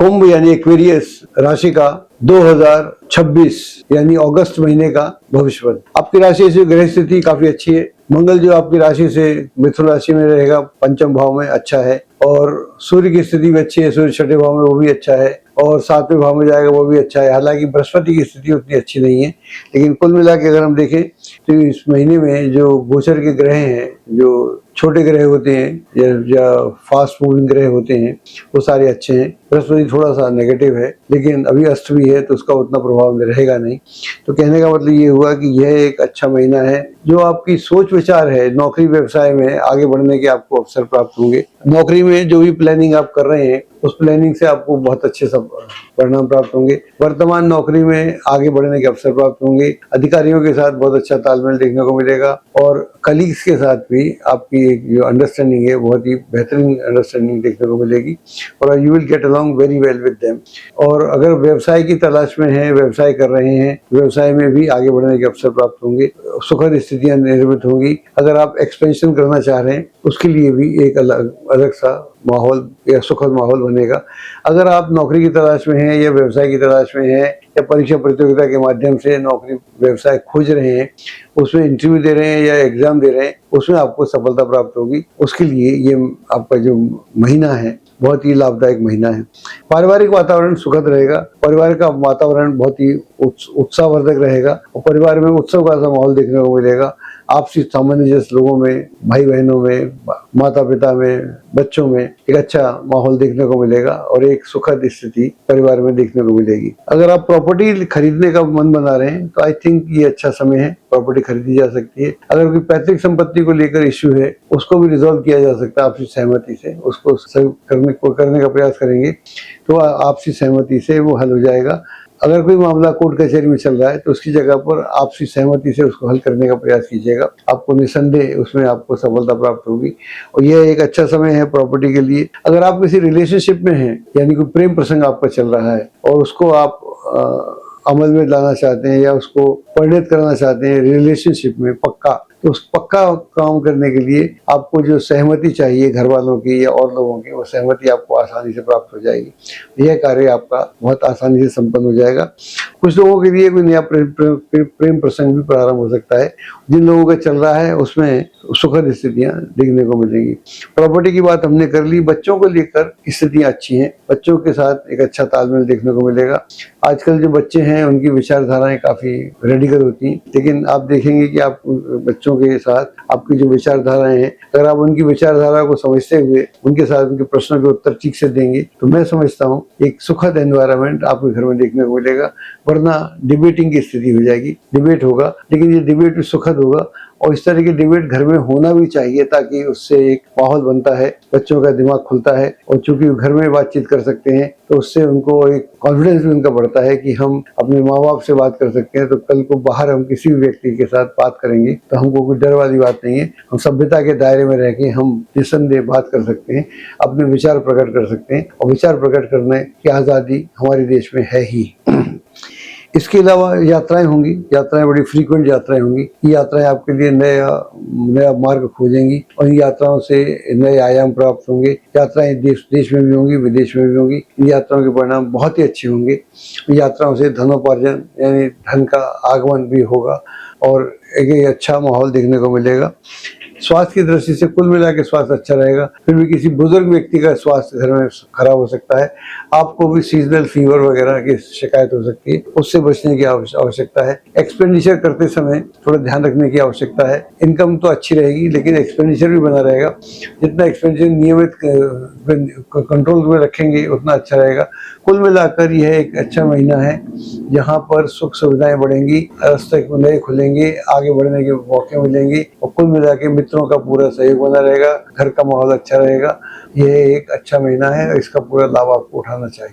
कुंभ यानी एक्वेरियस राशि का 2026 यानी अगस्त महीने का भविष्यवाणी। आपकी राशि से ग्रह स्थिति काफी अच्छी है। मंगल जो आपकी राशि से मिथुन राशि में रहेगा, पंचम भाव में अच्छा है, और सूर्य की स्थिति भी अच्छी है। सूर्य छठे भाव में, वो भी अच्छा है, और सातवें भाव में जाएगा, वो भी अच्छा है। हालांकि बृहस्पति की स्थिति उतनी अच्छी नहीं है, लेकिन कुल मिला के अगर हम देखें तो इस महीने में जो गोचर के ग्रह हैं, जो छोटे ग्रह होते हैं या फास्ट मूविंग ग्रह होते हैं, वो सारे अच्छे हैं। बृहस्पति थोड़ा सा नेगेटिव है, लेकिन अभी अस्त भी है, तो उसका उतना प्रभाव रहेगा नहीं। तो कहने का मतलब ये हुआ कि यह एक अच्छा महीना है। जो आपकी सोच विचार है, नौकरी व्यवसाय में आगे बढ़ने के आपको अवसर प्राप्त होंगे। नौकरी में जो भी प्लानिंग आप कर रहे हैं, उस प्लानिंग से आपको बहुत अच्छे सब परिणाम प्राप्त होंगे। वर्तमान नौकरी में आगे बढ़ने के अवसर प्राप्त होंगे। अधिकारियों के साथ बहुत अच्छा तालमेल देखने को मिलेगा, और कलीग्स के साथ भी आपकी एक जो अंडरस्टैंडिंग है, बहुत ही बेहतरीन अंडरस्टैंडिंग देखने को मिलेगी, और you will get along very well with them. और अगर व्यवसाय की तलाश में है, व्यवसाय कर रहे हैं, व्यवसाय में भी आगे बढ़ने के अवसर प्राप्त होंगे। सुखद स्थितियां निर्मित होंगी। अगर आप एक्सपेंशन करना चाह रहे हैं, उसके लिए भी एक अलग सा माहौल या सुखद माहौल बनेगा। अगर आप नौकरी की तलाश में हैं, या व्यवसाय की तलाश में हैं, या परीक्षा प्रतियोगिता के माध्यम से नौकरी व्यवसाय खोज रहे हैं, उसमें इंटरव्यू दे रहे हैं या एग्जाम दे रहे हैं, उसमें आपको सफलता प्राप्त होगी। उसके लिए ये आपका जो महीना है, बहुत ही लाभदायक महीना है। पारिवारिक वातावरण सुखद रहेगा। परिवार का वातावरण बहुत ही उत्साहवर्धक रहेगा, और परिवार में उत्सव का सा माहौल देखने को मिलेगा। आपसी सामंजस्य लोगों में, भाई बहनों में, माता पिता में, बच्चों में एक अच्छा माहौल देखने को मिलेगा, और एक सुखद स्थिति परिवार में देखने को मिलेगी। अगर आप प्रॉपर्टी खरीदने का मन बना रहे हैं, तो आई थिंक ये अच्छा समय है, प्रॉपर्टी खरीदी जा सकती है। अगर कोई पैतृक संपत्ति को लेकर इश्यू है, उसको भी रिजॉल्व किया जा सकता है आपसी सहमति से। उसको करने का प्रयास करेंगे तो आपसी सहमति से वो हल हो जाएगा। अगर कोई मामला कोर्ट कचहरी में चल रहा है, तो उसकी जगह पर आपसी सहमति से उसको हल करने का प्रयास कीजिएगा। आपको निसंदेह उसमें आपको सफलता प्राप्त होगी, और यह एक अच्छा समय है प्रॉपर्टी के लिए। अगर आप किसी रिलेशनशिप में हैं, यानी कोई प्रेम प्रसंग आपका चल रहा है, और उसको आप अमल में लाना चाहते हैं, या उसको परिणत करना चाहते हैं रिलेशनशिप में पक्का, तो उस पक्का काम करने के लिए आपको जो सहमति चाहिए घर वालों की या और लोगों की, वो सहमति आपको आसानी से प्राप्त हो जाएगी। यह कार्य आपका बहुत आसानी से संपन्न हो जाएगा। कुछ लोगों के लिए कोई नया प्रेम प्रसंग भी प्रारंभ हो सकता है। जिन लोगों का चल रहा है, उसमें सुखद स्थितियां देखने को मिलेंगी। प्रॉपर्टी की बात हमने कर ली। बच्चों को लेकर स्थितियां अच्छी हैं। बच्चों के साथ एक अच्छा तालमेल देखने को मिलेगा। आजकल जो बच्चे हैं, उनकी विचारधाराएं काफी रेडिकल होती हैं, लेकिन आप देखेंगे कि आप बच्चों के साथ आपकी जो विचारधाराएं हैं, अगर आप उनकी विचारधारा को समझते हुए उनके साथ उनके प्रश्नों के उत्तर ठीक से देंगे, तो मैं समझता हूँ एक सुखद एनवायरनमेंट आपके घर में देखने को मिलेगा। वरना डिबेटिंग की स्थिति हो जाएगी। डिबेट होगा, लेकिन ये डिबेट भी सुखद होगा, और इस तरह की डिबेट घर में होना भी चाहिए, ताकि उससे एक माहौल बनता है, बच्चों का दिमाग खुलता है, और चूंकि घर में बातचीत कर सकते हैं, तो उससे उनको एक कॉन्फिडेंस भी उनका बढ़ता है कि हम अपने माँ बाप से बात कर सकते हैं, तो कल को बाहर हम किसी भी व्यक्ति के साथ बात करेंगे तो हमको कोई डर वाली बात नहीं है। हम सभ्यता के दायरे में रह के हम निसंदेह बात कर सकते हैं, अपने विचार प्रकट कर सकते हैं, और विचार प्रकट करने की आज़ादी हमारे देश में है ही। इसके अलावा यात्राएं होंगी। यात्राएं बड़ी फ्रीक्वेंट यात्राएं होंगी। ये यात्राएं आपके लिए नया मार्ग खोजेंगी, और इन यात्राओं से नए आयाम प्राप्त होंगे। यात्राएं देश में भी होंगी, विदेश में भी होंगी। इन यात्राओं के परिणाम बहुत ही अच्छे होंगे। यात्राओं से धनोपार्जन यानी धन का आगमन भी होगा, और एक अच्छा माहौल देखने को मिलेगा। स्वास्थ्य की दृष्टि से कुल मिला के स्वास्थ्य अच्छा रहेगा। फिर भी किसी बुजुर्ग व्यक्ति का स्वास्थ्य घर में खराब हो सकता है। आपको भी सीजनल फीवर वगैरह की शिकायत हो सकती है, उससे बचने की आवश्यकता है। एक्सपेंडिचर करते समय थोड़ा ध्यान रखने की आवश्यकता है। इनकम तो अच्छी रहेगी, लेकिन एक्सपेंडिचर भी बना रहेगा। जितना एक्सपेंडिचर नियमित कंट्रोल में रखेंगे, उतना अच्छा रहेगा। कुल मिलाकर यह एक अच्छा महीना है, जहाँ पर सुख सुविधाएं बढ़ेंगी, रास्ते नए खुलेंगे, आगे बढ़ने के मौके मिलेंगे, और कुल मिला के मित्रों का पूरा सहयोग बना रहेगा। घर का माहौल अच्छा रहेगा। यह एक अच्छा महीना है, इसका पूरा लाभ आपको उठाना चाहिए।